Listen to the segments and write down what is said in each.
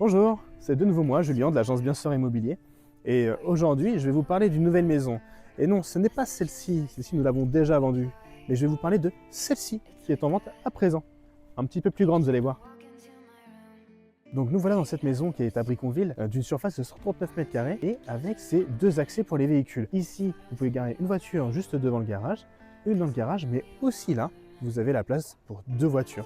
Bonjour, c'est de nouveau moi, Julien de l'agence Bien Sûr Immobilier. Et aujourd'hui, je vais vous parler d'une nouvelle maison. Et non, ce n'est pas celle-ci, celle-ci nous l'avons déjà vendue. Mais je vais vous parler de celle-ci, qui est en vente à présent. Un petit peu plus grande, vous allez voir. Donc nous voilà dans cette maison qui est à Briconville, d'une surface de 139 mètres carrés et avec ses deux accès pour les véhicules. Ici, vous pouvez garer une voiture juste devant le garage, une dans le garage, mais aussi là, vous avez la place pour deux voitures.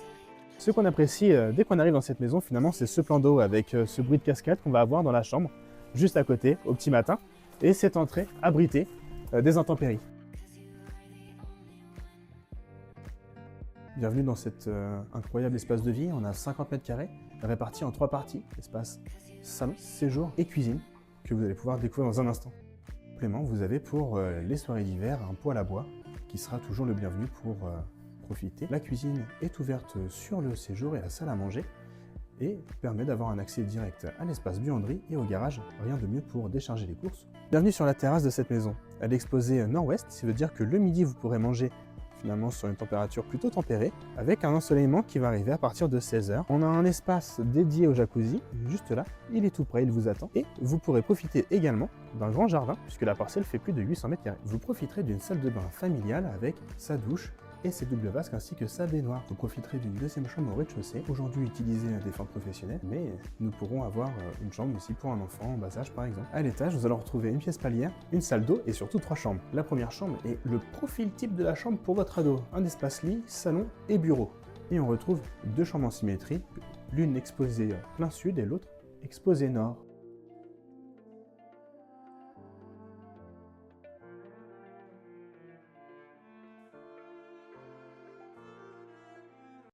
Ce qu'on apprécie dès qu'on arrive dans cette maison, finalement, c'est ce plan d'eau avec ce bruit de cascade qu'on va avoir dans la chambre, juste à côté, au petit matin, et cette entrée abritée des intempéries. Bienvenue dans cet incroyable espace de vie. On a 50 mètres carrés, répartis en trois parties, espace salon, séjour et cuisine, que vous allez pouvoir découvrir dans un instant. Complément, vous avez pour les soirées d'hiver un poêle à bois, qui sera toujours le bienvenu pour profiter. La cuisine est ouverte sur le séjour et la salle à manger et permet d'avoir un accès direct à l'espace buanderie et au garage, rien de mieux pour décharger les courses. Bienvenue sur la terrasse de cette maison. Elle est exposée nord-ouest, ce qui veut dire que le midi vous pourrez manger finalement sur une température plutôt tempérée, avec un ensoleillement qui va arriver à partir de 16 h. On a un espace dédié au jacuzzi, juste là, il est tout prêt, il vous attend. Et vous pourrez profiter également d'un grand jardin, puisque la parcelle fait plus de 800 mètres carrés. Vous profiterez d'une salle de bain familiale avec sa douche, et ses doubles vasques ainsi que sa baignoire. Vous profiterez d'une deuxième chambre au rez-de-chaussée, aujourd'hui utilisée à des fins professionnelles, mais nous pourrons avoir une chambre aussi pour un enfant en bas âge par exemple. À l'étage, vous allez retrouver une pièce palière, une salle d'eau et surtout trois chambres. La première chambre est le profil type de la chambre pour votre ado, un espace lit, salon et bureau. Et on retrouve deux chambres en symétrie, l'une exposée plein sud et l'autre exposée nord.